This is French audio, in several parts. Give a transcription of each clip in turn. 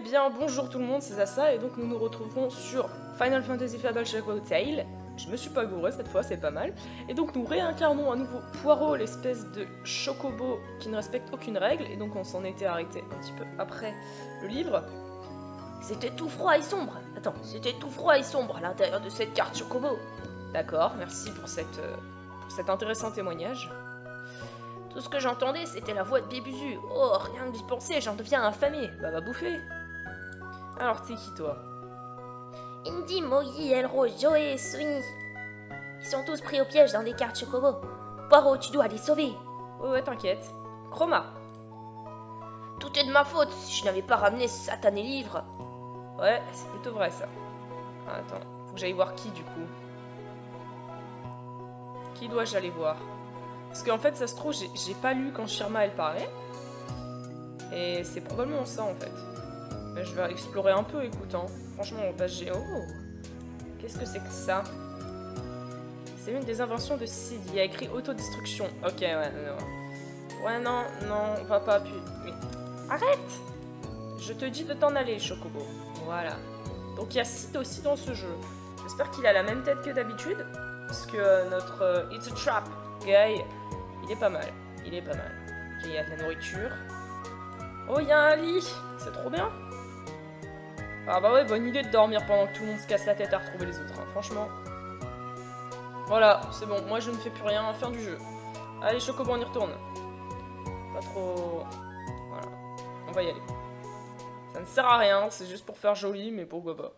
bien, bonjour tout le monde, c'est Zassa, et donc nous nous retrouverons sur Final Fantasy Fable Shadow Tale. Je me suis pas gouré cette fois, c'est pas mal. Et donc nous réincarnons à nouveau Poirot, l'espèce de chocobo qui ne respecte aucune règle, et donc on s'en était arrêté un petit peu après le livre. C'était tout froid et sombre. Attends, c'était tout froid et sombre à l'intérieur de cette carte chocobo. D'accord, merci pour cet intéressant témoignage. Tout ce que j'entendais, c'était la voix de Bébuzu. Oh, rien que d'y penser, j'en deviens affamé. Bah va bouffer. Alors t'es qui toi? Indy, Mogi, Elrose, Joe, Sony. Ils sont tous pris au piège dans des cartes chocobo. Poirot, tu dois les sauver. Ouais, t'inquiète. Chroma. Tout est de ma faute si je n'avais pas ramené ce satané livre. Ouais, c'est plutôt vrai ça. Attends, faut que j'aille voir qui du coup. Qui dois-je aller voir? Parce qu'en fait, ça se trouve, j'ai pas lu quand Shirma elle parlait. Et c'est probablement ça en fait. Mais je vais explorer un peu, écoute, hein. Franchement, on passe géo. Qu'est-ce que c'est que ça? C'est une des inventions de Sid. Il y a écrit autodestruction. Ok, ouais, non. Ouais, non, on va pas appuyer. Mais arrête! Je te dis de t'en aller, Chocobo. Voilà. Donc il y a Sid aussi dans ce jeu. J'espère qu'il a la même tête que d'habitude. Parce que notre It's a Trap guy, il est pas mal. Il est pas mal. Ok, il y a de la nourriture. Oh, il y a un lit! C'est trop bien! Ah bah ouais, bonne idée de dormir pendant que tout le monde se casse la tête à retrouver les autres, hein, franchement. Voilà, c'est bon, moi je ne fais plus rien à faire du jeu. Allez, Chocobo, on y retourne. Pas trop... Voilà, on va y aller. Ça ne sert à rien, c'est juste pour faire joli, mais pourquoi pas.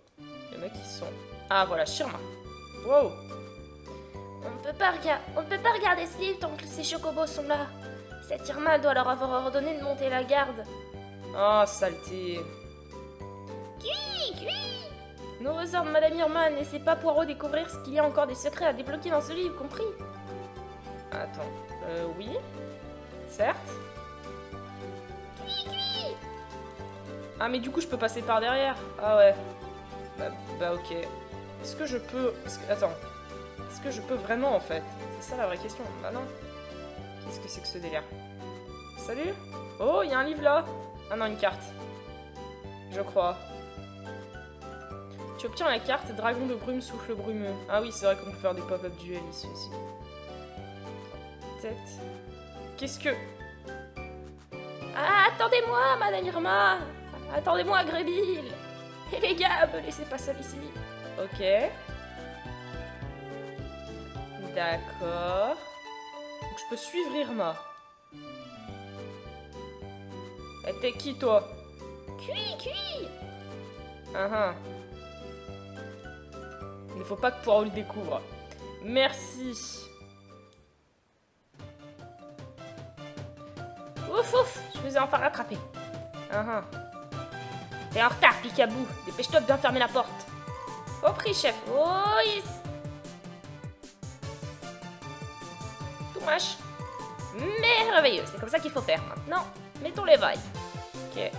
Les mecs, ils sont... Ah, voilà, Shirma. Wow. On ne peut pas regarder ce livre tant que ces chocobos sont là. Cette Irma doit leur avoir ordonné de monter la garde. Ah, saleté. Cui. Nos ordres, Madame Irma, ne laissez pas Poirot découvrir ce qu'il y a encore des secrets à débloquer dans ce livre, compris? Attends, oui. Certes. Cui. Ah, mais du coup, je peux passer par derrière. Ah ouais. Bah ok. Est-ce que je peux... Attends. Est-ce que je peux vraiment, en fait? C'est ça la vraie question. Bah non. Qu'est-ce que c'est que ce délire? Salut? Oh, il y a un livre là. Ah non, une carte. Je crois. Tu obtiens la carte Dragon de brume, souffle brumeux. Ah oui, c'est vrai qu'on peut faire des pop-up duels ici aussi. Tête. Qu'est-ce que... Ah, attendez-moi, Madame Irma. Attendez-moi à Grébil. Et les gars, me laissez pas seul ici. Ok. D'accord. Donc je peux suivre Irma. Et t'es qui, toi? Cui. Ah. Il ne faut pas que Poirot le découvre. Merci. Ouf, je vous ai enfin rattrapé. Ah. T'es en retard, Picabou. Dépêche-toi de bien fermer la porte. Au prix, chef. Oh, yes. Tout mâche. Merveilleux, c'est comme ça qu'il faut faire. Maintenant, mettons les vailles. Ok.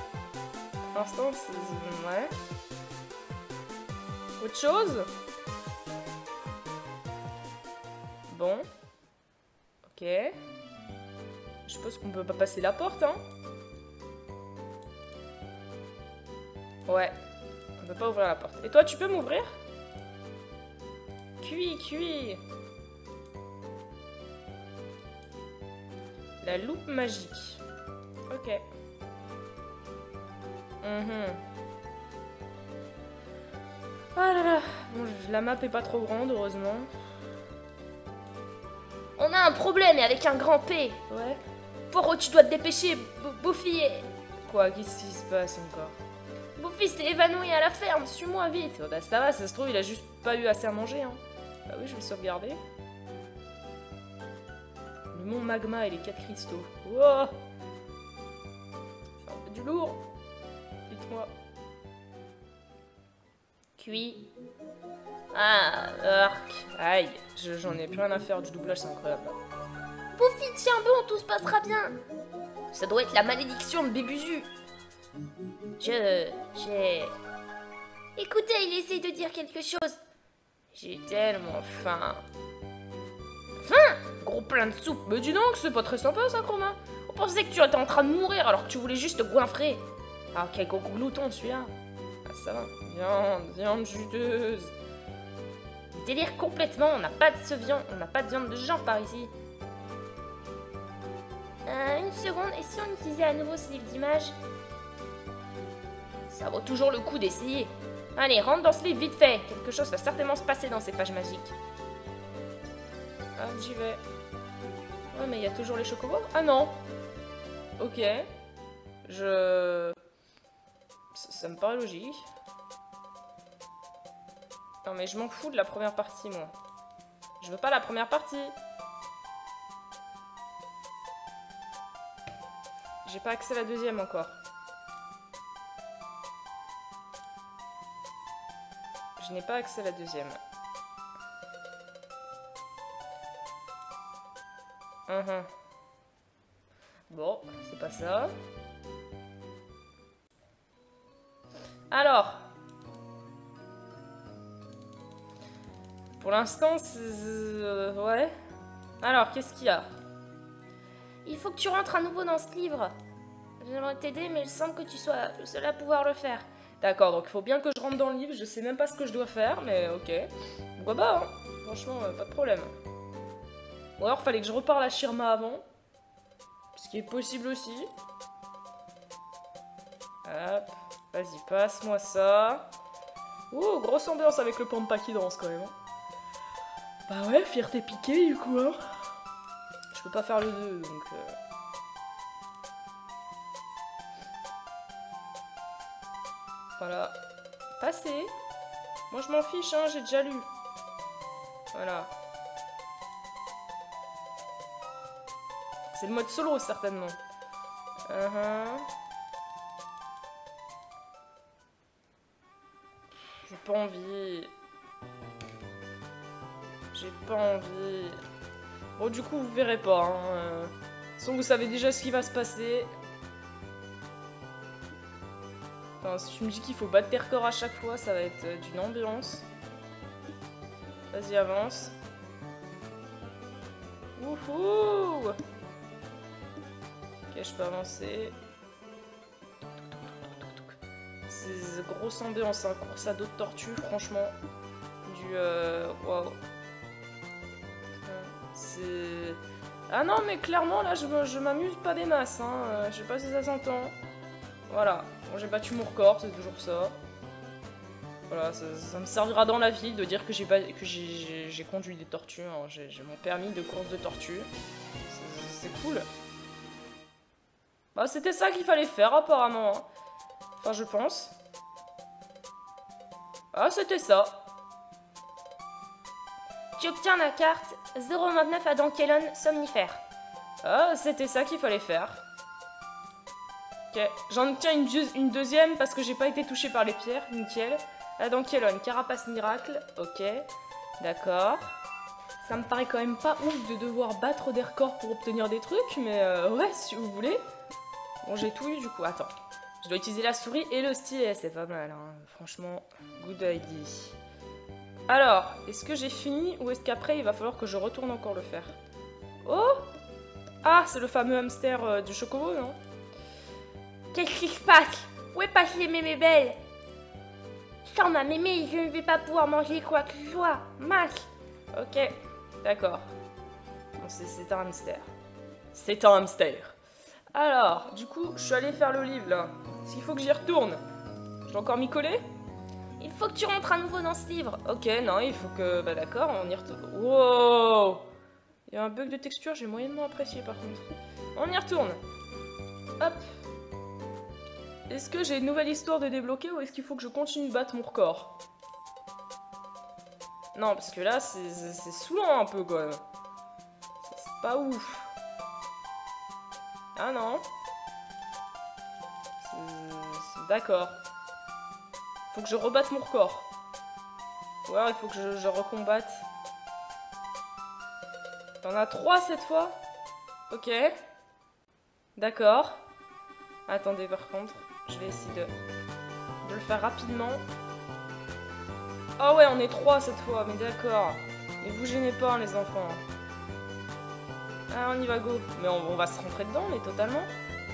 Pour l'instant, c'est... Ouais. Autre chose? Bon. Ok. Je suppose qu'on peut pas passer la porte, hein? Ouais. On peut pas ouvrir la porte. Et toi, tu peux m'ouvrir? Cui. La loupe magique. Ok. Ah là là. Bon, la map est pas trop grande, heureusement. On a un problème et avec un grand P. Ouais. Poirot, tu dois te dépêcher. Buffy est... Quoi? Qu'est-ce qui se passe encore? Buffy s'est évanoui à la ferme. Suis-moi vite. Bah ça va, ça se trouve, il a juste pas eu assez à manger, hein. Bah oui, je vais sauvegarder. Le mont magma et les 4 cristaux. Wow. C'est un peu du lourd. Dites-moi. Cui. Ah, arc. Aïe, j'en ai plus rien à faire du doublage, c'est incroyable. Buffy, tiens bon, tout se passera bien. Ça doit être la malédiction de Bébuzu. J'ai... Écoutez, il essaie de dire quelque chose. J'ai tellement faim. Faim? Gros plein de soupe. Mais dis donc, c'est pas très sympa ça, Chroma. On pensait que tu étais en train de mourir alors que tu voulais juste te goinfrer. Ah, quel gros glouton celui-là. Ah, ça va. Viande juteuse. Délire complètement, on n'a pas de viande de genre par ici. Une seconde, et si on utilisait à nouveau ce livre d'images? Ça vaut toujours le coup d'essayer. Allez, rentre dans ce livre vite fait. Quelque chose va certainement se passer dans ces pages magiques. Ah, j'y vais. Ouais, mais il y a toujours les chocobos? Ah non. Ok. Ça me paraît logique. Non, mais je m'en fous de la première partie, moi. Je veux pas la première partie. J'ai pas accès à la deuxième encore. Je n'ai pas accès à la deuxième. Bon, c'est pas ça. Alors. Pour l'instant, ouais. Alors, qu'est-ce qu'il y a? Il faut que tu rentres à nouveau dans ce livre. J'aimerais t'aider, mais il semble que tu sois le seul à pouvoir le faire. D'accord, donc il faut bien que je rentre dans le livre. Je sais même pas ce que je dois faire, mais ok. Pourquoi pas, hein. Franchement, pas de problème. Ou alors, fallait que je reparle à Shirma avant. Ce qui est possible aussi. Hop. Vas-y, passe-moi ça. Ouh, grosse ambiance avec le Pampa qui danse quand même. Bah ouais, fierté piquée du coup, hein. Je peux pas faire le 2, donc... Voilà. Passé. Moi je m'en fiche, hein, j'ai déjà lu. Voilà. C'est le mode solo, certainement. J'ai pas envie. J'ai pas envie. Bon, du coup, vous verrez pas. Hein. De toute façon, vous savez déjà ce qui va se passer. Enfin, si tu me dis qu'il faut battre tes records à chaque fois, ça va être d'une ambiance. Vas-y, avance. Wouhou! Ok, je peux avancer. C'est grosse ambiance, hein. Course à dos de tortue, franchement. Du... Waouh. C'est... Ah non, mais clairement, là, je m'amuse pas des masses, hein. Je sais pas si ça s'entend. Voilà. Bon, j'ai battu mon record, c'est toujours ça. Voilà, ça me servira dans la vie de dire que j'ai conduit des tortues. Hein. J'ai mon permis de course de tortue. C'est cool. Bah, c'était ça qu'il fallait faire, apparemment. Hein. Enfin, je pense. Ah, c'était ça. Tu obtiens la carte 029 à Dankelon, somnifère. Ah, c'était ça qu'il fallait faire. Ok, j'en obtiens une deuxième parce que j'ai pas été touché par les pierres, nickel. À Dankelon, carapace miracle, ok, d'accord. Ça me paraît quand même pas ouf de devoir battre des records pour obtenir des trucs, mais ouais, si vous voulez. Bon, j'ai tout eu du coup, attends. Je dois utiliser la souris et le stylet, c'est pas mal, hein. Franchement, good idea. Alors, est-ce que j'ai fini ou est-ce qu'après il va falloir que je retourne encore le faire? Oh! Ah, c'est le fameux hamster du chocobo, non? Qu'est-ce qui se passe? Où est passée Mémé Belle? Sans ma Mémé, je ne vais pas pouvoir manger quoi que ce soit. Mince. Ok, d'accord. Bon, c'est un hamster. C'est un hamster. Alors, du coup, je suis allée faire le livre, là. Est-ce qu'il faut que j'y retourne? Je dois encore m'y coller? Il faut que tu rentres à nouveau dans ce livre. Ok, non, il faut que... Bah d'accord, on y retourne. Wow! Il y a un bug de texture, j'ai moyennement apprécié, par contre. On y retourne. Hop. Est-ce que j'ai une nouvelle histoire de débloquer ou est-ce qu'il faut que je continue de battre mon record? Non, parce que là, c'est saoulant un peu, quand même. C'est pas ouf. Ah non. D'accord. Faut que je rebatte mon record. Ou alors il faut que je recombatte. T'en as 3 cette fois? Ok. D'accord. Attendez, par contre, je vais essayer de le faire rapidement. Ah ouais, on est 3 cette fois, mais d'accord. Ne vous gênez pas, les enfants. Ah, on y va, go. Mais on va se rentrer dedans, mais totalement.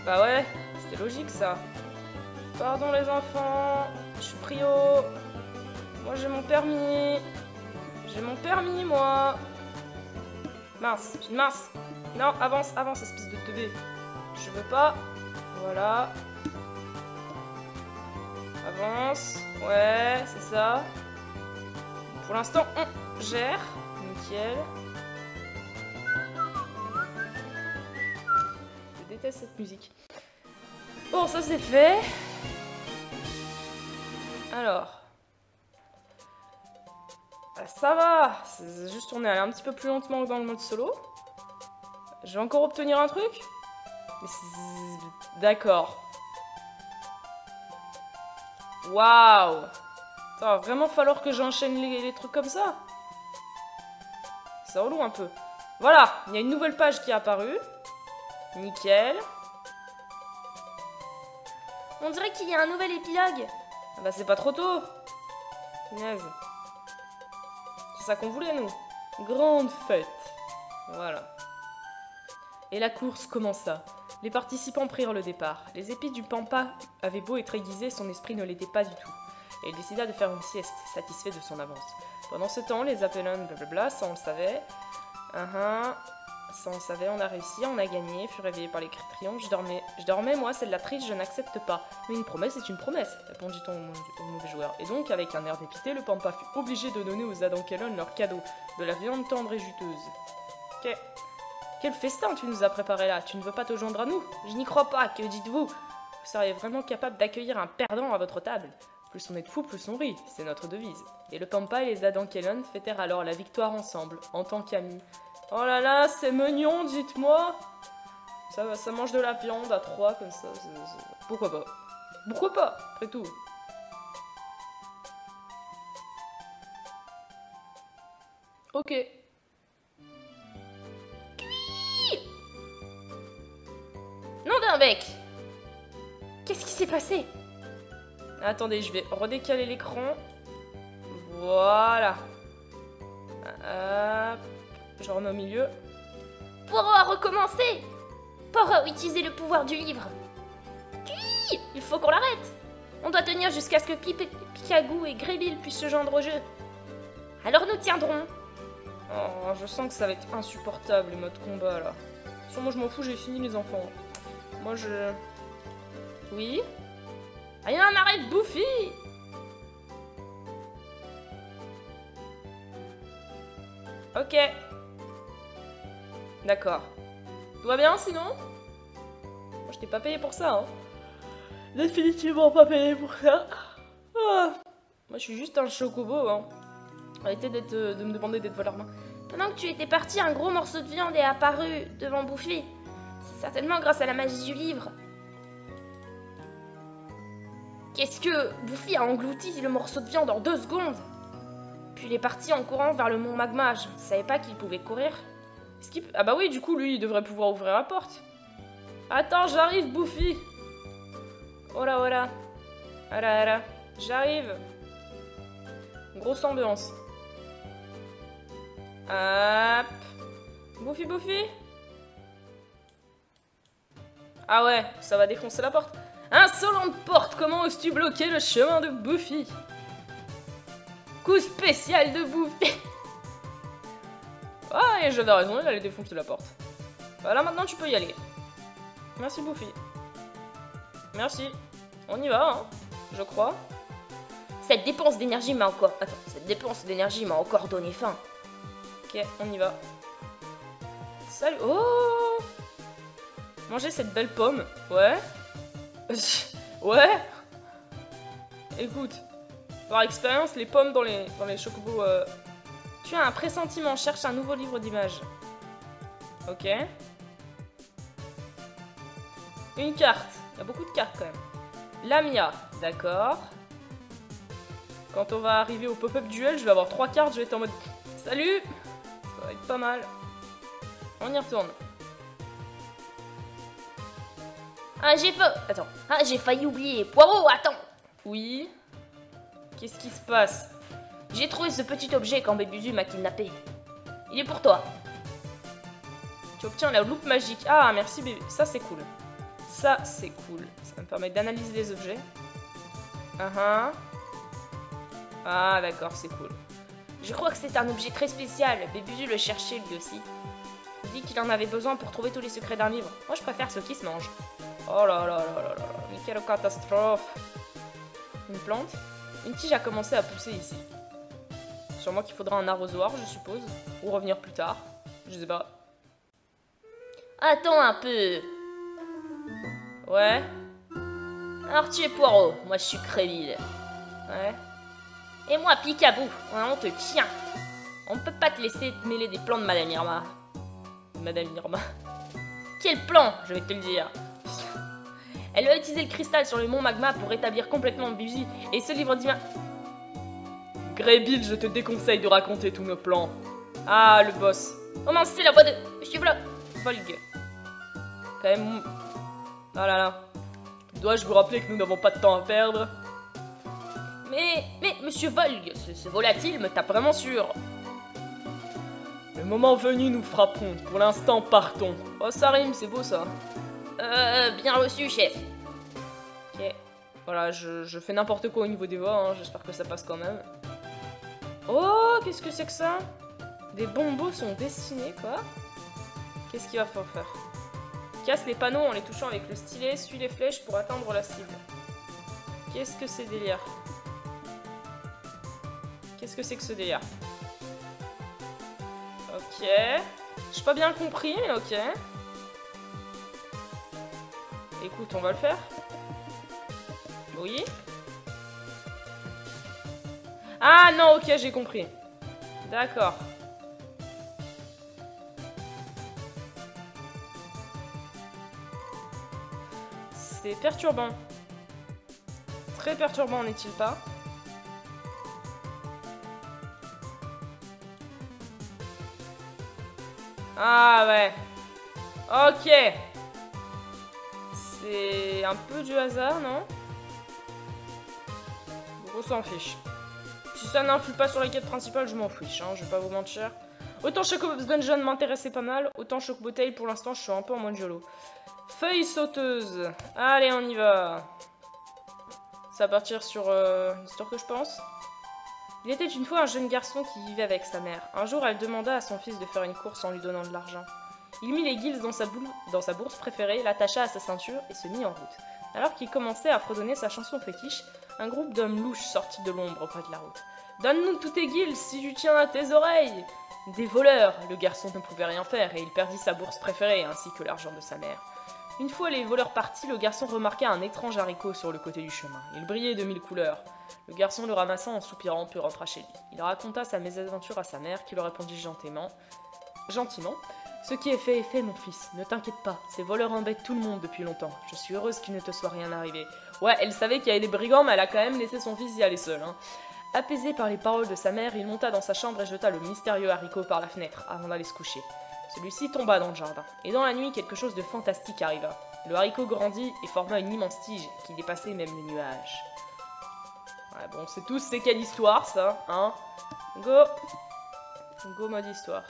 Bah ouais, c'était logique, ça. Pardon les enfants, je suis prio. Moi j'ai mon permis. J'ai mon permis moi. Mince, mince. Non, avance, avance, espèce de teubé. Je veux pas. Voilà. Avance. Ouais, c'est ça. Pour l'instant, on gère. Nickel. Je déteste cette musique. Bon, ça c'est fait. Alors. Ça va. C'est juste on est allé un petit peu plus lentement que dans le mode solo. Je vais encore obtenir un truc. D'accord. Waouh. Ça va vraiment falloir que j'enchaîne les trucs comme ça. C'est relou un peu. Voilà, il y a une nouvelle page qui est apparue. Nickel. On dirait qu'il y a un nouvel épilogue. Ah bah c'est pas trop tôt. Punaise. C'est ça qu'on voulait nous. Grande fête. Voilà. Et la course commença. Les participants prirent le départ. Les épis du pampa avaient beau être aiguisés, son esprit ne l'était pas du tout. Et il décida de faire une sieste, satisfait de son avance. Pendant ce temps, les appelons blablabla, ça on le savait. Ça on le savait, on a réussi, on a gagné, fut réveillé par les cris de triomphe. Je dormais, moi, c'est de la triche, je n'accepte pas. Mais une promesse est une promesse, répondit-on au mauvais joueur. Et donc, avec un air dépité, le pampa fut obligé de donner aux Adankelon leur cadeau, de la viande tendre et juteuse. Ok. Quel festin tu nous as préparé là, tu ne veux pas te joindre à nous? Je n'y crois pas, que dites-vous? Vous seriez vraiment capable d'accueillir un perdant à votre table? Plus on est de fous, plus on rit, c'est notre devise. Et le pampa et les Adankelon fêtèrent alors la victoire ensemble, en tant qu'amis. Oh là là, c'est mignon, dites-moi. Ça mange de la viande à trois, comme ça. Pourquoi pas? Pourquoi pas, après tout. Ok. Nom d'un bec. Qu'est-ce qui s'est passé? Attendez, je vais redécaler l'écran. Voilà. Hop. Je remets au milieu. Poirot a recommencé. Poirot a utilisé le pouvoir du livre. Il faut qu'on l'arrête. On doit tenir jusqu'à ce que Picagou et Grébille puissent se joindre au jeu. Alors nous tiendrons. Oh, je sens que ça va être insupportable, les modes combat, là. Sur moi, je m'en fous, j'ai fini, les enfants. Moi, je... Oui? Rien, arrête, Buffy! Ok. D'accord. Tout va bien, sinon? Moi, je t'ai pas payé pour ça, hein. Définitivement pas payé pour ça. Ah. Moi, je suis juste un chocobo, hein. Arrêtez de me demander d'être voleur main. Pendant que tu étais parti, un gros morceau de viande est apparu devant Buffy. C'est certainement grâce à la magie du livre. Qu'est-ce que... Buffy a englouti le morceau de viande en 2 secondes. Puis il est parti en courant vers le mont Magma. Je ne savais pas qu'il pouvait courir. Ah bah oui, du coup, lui, il devrait pouvoir ouvrir la porte. Attends, j'arrive, Buffy. Oh là, voilà. Voilà, voilà. J'arrive. Grosse ambiance. Hop. Buffy, Buffy. Ah ouais, ça va défoncer la porte. Insolente porte, comment oses-tu bloquer le chemin de Buffy? Coup spécial de Buffy. Ah, et j'avais raison, il allait défoncer la porte. Voilà, maintenant tu peux y aller. Merci Buffy. Merci. On y va, hein, je crois. Cette dépense d'énergie m'a encore... Attends, cette dépense d'énergie m'a encore donné faim. Ok, on y va. Salut. Oh! Manger cette belle pomme. Ouais. Ouais. Écoute, par expérience, les pommes dans les chocobos... Tu as un pressentiment, cherche un nouveau livre d'images. Ok. Une carte. Il y a beaucoup de cartes quand même. Lamia, d'accord. Quand on va arriver au pop-up duel, je vais avoir 3 cartes, je vais être en mode... Salut! Ça va être pas mal. On y retourne. Ah, j'ai failli oublier. Poirot, attends! Oui? Qu'est-ce qui se passe? J'ai trouvé ce petit objet quand Bébuzu m'a kidnappé. Il est pour toi. Tu obtiens la loupe magique. Ah, merci bébé. Ça, c'est cool. Ça, c'est cool. Ça me permet d'analyser les objets. Ah, d'accord, c'est cool. Je crois que c'est un objet très spécial. Bébuzu le cherchait lui aussi. Il dit qu'il en avait besoin pour trouver tous les secrets d'un livre. Moi, je préfère ceux qui se mangent. Oh là là là là là, mais quelle catastrophe. Une plante? Une tige a commencé à pousser ici. Sûrement qu'il faudra un arrosoir, je suppose. Ou revenir plus tard. Je sais pas. Attends un peu. Ouais. Alors tu es Poirot, moi je suis Créville. Ouais. Et moi Picabou, on te tient. On peut pas te laisser te mêler des plans de Madame Irma. Madame Irma. Quel plan, je vais te le dire. Elle va utiliser le cristal sur le mont Magma pour rétablir complètement Bébuzu et ce livre divin. Greybill, je te déconseille de raconter tous nos plans. Ah, le boss. Oh mince, c'est la voix de Monsieur Volg. Quand même... Ah là là. Dois-je vous rappeler que nous n'avons pas de temps à perdre? Mais Monsieur Volg, ce volatile me tape vraiment sur... Le moment venu, nous frapperons. Pour l'instant, partons. Oh, ça rime, c'est beau ça. Bien reçu, chef. Ok. Voilà, je fais n'importe quoi au niveau des voix, hein. J'espère que ça passe quand même. Oh, qu'est-ce que c'est que ça? Des bombos sont dessinés, quoi. Qu'est-ce qu'il va falloir faire? Casse les panneaux en les touchant avec le stylet, suis les flèches pour atteindre la cible. Qu'est-ce que c'est délire? Qu'est-ce que c'est que ce délire? Ok. J'ai pas bien compris, mais ok. Écoute, on va le faire. Oui. Ah non, ok, j'ai compris. D'accord. C'est perturbant. Très perturbant, n'est-il pas? Ah ouais. Ok. C'est un peu du hasard, non? On s'en fiche. Si ça n'influe pas sur la quête principale, je m'en fiche, hein, je vais pas vous mentir. Autant Chocobob's Dungeon m'intéressait pas mal, autant Chocobo Tale pour l'instant je suis un peu en mode YOLO. Feuille sauteuse. Allez, on y va. Ça va partir sur l'histoire que je pense. Il était une fois un jeune garçon qui vivait avec sa mère. Un jour, elle demanda à son fils de faire une course en lui donnant de l'argent. Il mit les guildes dans sa bourse préférée, l'attacha à sa ceinture et se mit en route. Alors qu'il commençait à fredonner sa chanson fétiche, un groupe d'hommes louches sortit de l'ombre près de la route. « Donne-nous tous tes guildes si tu tiens à tes oreilles !» Des voleurs. Le garçon ne pouvait rien faire et il perdit sa bourse préférée ainsi que l'argent de sa mère. Une fois les voleurs partis, le garçon remarqua un étrange haricot sur le côté du chemin. Il brillait de 1000 couleurs. Le garçon le ramassa en soupirant puis rentra chez lui. Il raconta sa mésaventure à sa mère qui le répondit gentiment. Ce qui est fait, mon fils. Ne t'inquiète pas, ces voleurs embêtent tout le monde depuis longtemps. Je suis heureuse qu'il ne te soit rien arrivé. Ouais, elle savait qu'il y avait des brigands, mais elle a quand même laissé son fils y aller seul. Hein. Apaisé par les paroles de sa mère, il monta dans sa chambre et jeta le mystérieux haricot par la fenêtre avant d'aller se coucher. Celui-ci tomba dans le jardin. Et dans la nuit, quelque chose de fantastique arriva. Le haricot grandit et forma une immense tige qui dépassait même les nuages. Ouais, bon, c'est tous, c'est quelle histoire, ça, hein? Go! Go, mode histoire.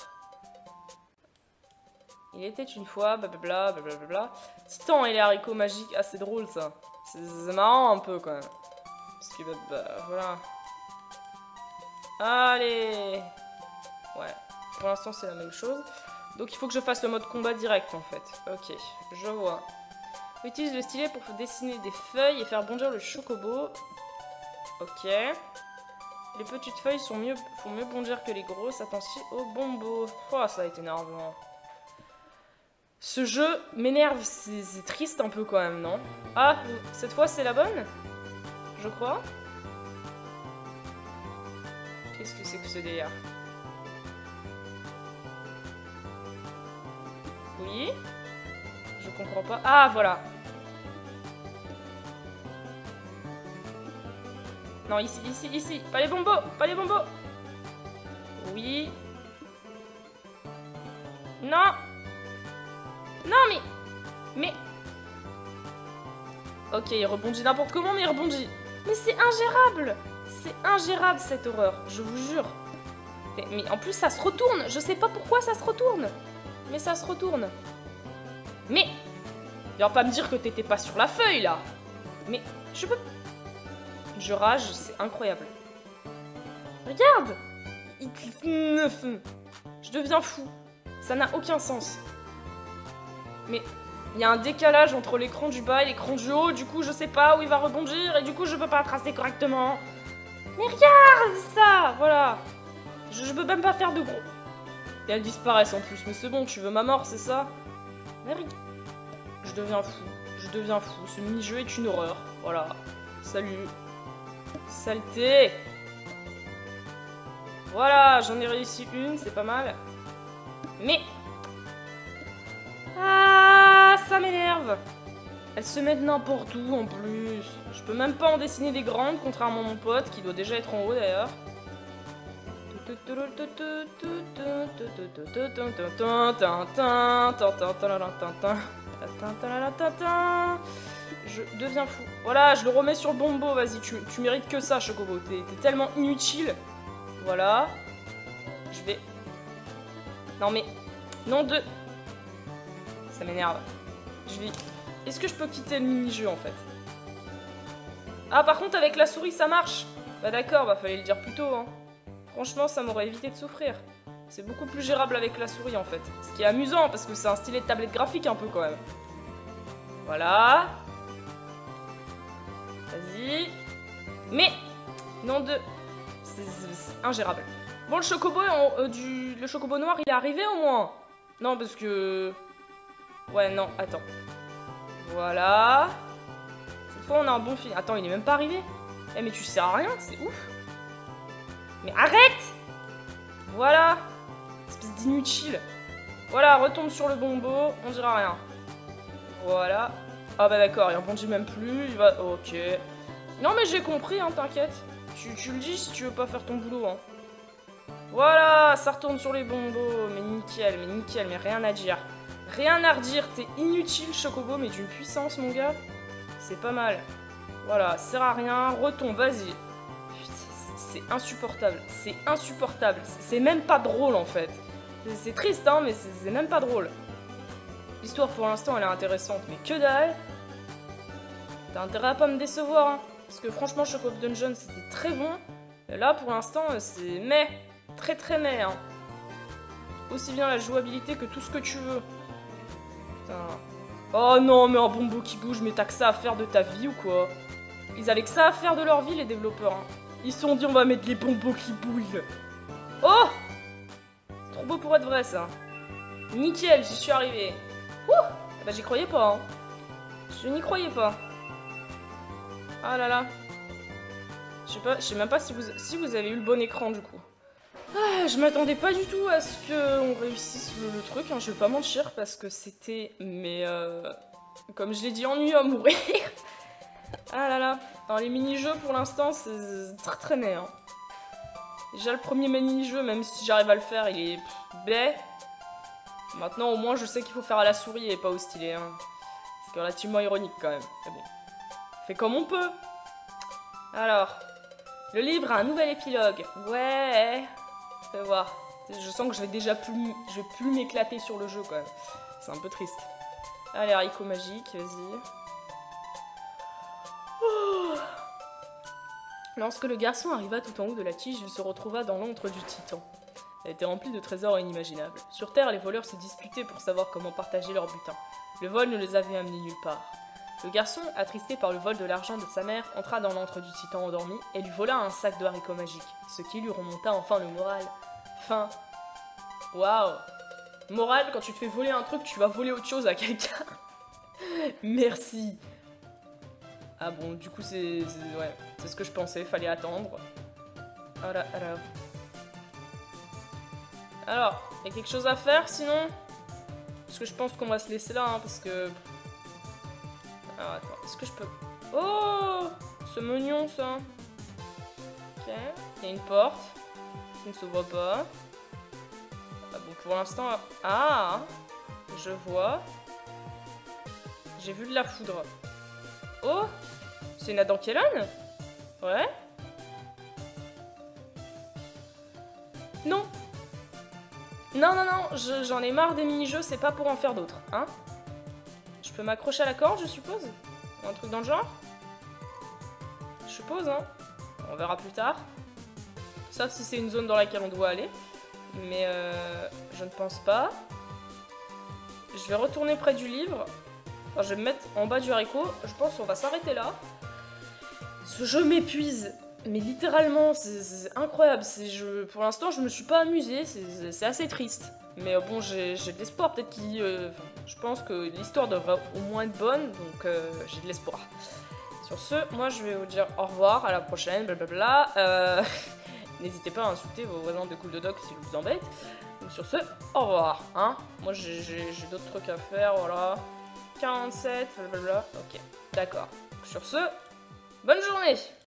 Il était une fois, blablabla, blablabla. Titan et les haricots magiques, ah, c'est drôle, ça. C'est marrant, un peu, quand même. Parce que, voilà. Allez! Ouais, pour l'instant, c'est la même chose. Donc, il faut que je fasse le mode combat direct, en fait. Ok, je vois. Utilise le stylet pour dessiner des feuilles et faire bondir le chocobo. Ok. Les petites feuilles font mieux bondir que les grosses. Attention au bombo. Oh, ça va être énervant. Ce jeu m'énerve. C'est triste un peu quand même, non? Ah, cette fois c'est la bonne? Je crois. Qu'est-ce que c'est que ce délire? Oui. Je comprends pas. Ah, voilà. Non, ici, ici, ici. Pas les bombos, pas les bombos. Oui. Non. Non, mais... Ok, il rebondit n'importe comment, mais il rebondit. Mais c'est ingérable. C'est ingérable, cette horreur. Je vous jure. Mais en plus, ça se retourne. Je sais pas pourquoi ça se retourne. Mais ça se retourne. Mais... Viens pas me dire que t'étais pas sur la feuille, là. Mais je peux... Je rage, c'est incroyable. Regarde! Je deviens fou. Ça n'a aucun sens. Mais il y a un décalage entre l'écran du bas et l'écran du haut, du coup je sais pas où il va rebondir et du coup je peux pas tracer correctement. Mais regarde ça! Voilà. Je peux même pas faire de gros. Et elles disparaissent en plus. Mais c'est bon, tu veux ma mort, c'est ça? Mais regarde. Je deviens fou. Je deviens fou. Ce mini-jeu est une horreur. Voilà. Salut. Saleté. Voilà, j'en ai réussi une, c'est pas mal. Mais... Ah, ça m'énerve. Elle se met n'importe où en plus. Je peux même pas en dessiner des grandes, contrairement à mon pote, qui doit déjà être en haut d'ailleurs. Je deviens fou. Voilà, je le remets sur le bombo, vas-y, tu mérites que ça, Chocobo. T'es tellement inutile. Voilà. Je vais... Non mais... Non de... Ça m'énerve. Je vais... Est-ce que je peux quitter le mini-jeu en fait? Ah par contre avec la souris ça marche. Bah d'accord, bah fallait le dire plus tôt hein. Franchement ça m'aurait évité de souffrir. C'est beaucoup plus gérable avec la souris en fait. Ce qui est amusant parce que c'est un stylet de tablette graphique un peu quand même. Voilà. Vas-y. Mais... Non de... C'est ingérable. Bon le chocobo, le chocobo noir il est arrivé au moins. Non parce que... Ouais non, attends. Voilà. Cette fois on a un bon fil. Attends, il est même pas arrivé. Eh mais tu sers à rien, c'est ouf. Mais arrête! Voilà. Espèce d'inutile. Voilà, retombe sur le bombo, on dira rien. Voilà. Ah bah d'accord, il rebondit même plus, il va... Ok. Non mais j'ai compris, hein, t'inquiète. Tu le dis si tu veux pas faire ton boulot, hein. Voilà, ça retourne sur les bombos. Mais nickel, mais rien à dire. Rien à redire, t'es inutile, Chocobo, mais d'une puissance, mon gars. C'est pas mal. Voilà, sert à rien, retombe, vas-y. C'est insupportable, c'est insupportable. C'est même pas drôle, en fait. C'est triste, hein, mais c'est même pas drôle. L'histoire, pour l'instant, elle est intéressante, mais que dalle. T'as intérêt à pas me décevoir, hein. Parce que franchement, Chocobo Dungeon, c'était très bon. Et là, pour l'instant, c'est mais. Très mais, hein. Aussi bien la jouabilité que tout ce que tu veux. Putain. Oh non, mais un bombo qui bouge, mais t'as que ça à faire de ta vie ou quoi? Ils avaient que ça à faire de leur vie, les développeurs. Hein. Ils se sont dit, on va mettre les bombos qui bougent. Oh! C'est trop beau pour être vrai, ça. Nickel, j'y suis arrivé. Ouh! Bah, j'y croyais pas, hein. Je n'y croyais pas. Ah là là. Je sais même pas si vous avez eu le bon écran, du coup. Ah, je m'attendais pas du tout à ce qu'on réussisse le truc, hein, je vais pas mentir, parce que c'était, mais comme je l'ai dit, ennuyeux à mourir. Ah là là, dans les mini-jeux pour l'instant, c'est très né. Hein. Déjà le premier mini-jeu, même si j'arrive à le faire, il est baie. Maintenant au moins je sais qu'il faut faire à la souris et pas au stylet. Hein. C'est relativement ironique quand même, mais bon. On fait comme on peut. Alors, le livre a un nouvel épilogue. Ouais. Fais voir. Je sens que je vais déjà plus m'éclater sur le jeu quand même. C'est un peu triste. Allez, haricot magique, vas-y. Oh. Lorsque le garçon arriva tout en haut de la tige, il se retrouva dans l'antre du titan. Elle était remplie de trésors inimaginables. Sur Terre, les voleurs se disputaient pour savoir comment partager leur butin. Le vol ne les avait amenés nulle part. Le garçon, attristé par le vol de l'argent de sa mère, entra dans l'antre du titan endormi et lui vola un sac de haricots magiques, ce qui lui remonta enfin le moral. Fin. Waouh. Moral, quand tu te fais voler un truc, tu vas voler autre chose à quelqu'un. Merci. Ah bon, du coup, c'est ce que je pensais, fallait attendre. Voilà, alors, il y a quelque chose à faire sinon? Parce que je pense qu'on va se laisser là, hein, parce que... Alors attends, est-ce que je peux... Oh! Ce mignon, ça. Ok, il y a une porte. Qui ne s'ouvre pas. Ah bon, pour l'instant... Ah! Je vois. J'ai vu de la foudre. Oh! C'est une Adankelon? Ouais. Non! Non, j'en ai marre des mini-jeux, c'est pas pour en faire d'autres, hein? Je peux m'accrocher à la corde, je suppose? Un truc dans le genre? Je suppose, hein. On verra plus tard. Sauf si c'est une zone dans laquelle on doit aller. Mais je ne pense pas. Je vais retourner près du livre. Enfin, je vais me mettre en bas du haricot. Je pense qu'on va s'arrêter là. Ce jeu m'épuise. Mais littéralement, c'est incroyable. Pour l'instant, je me suis pas amusée. C'est assez triste. Mais bon, j'ai de l'espoir. Peut-être qu'il... je pense que l'histoire devrait au moins être bonne. Donc j'ai de l'espoir. Sur ce, moi je vais vous dire au revoir. À la prochaine. Blablabla. N'hésitez pas à insulter vos voisins de Cool Dodoc s'ils vous embêtent. Donc sur ce, au revoir. Hein, moi j'ai d'autres trucs à faire. Voilà. 47. Blablabla. Ok. D'accord. Sur ce, bonne journée.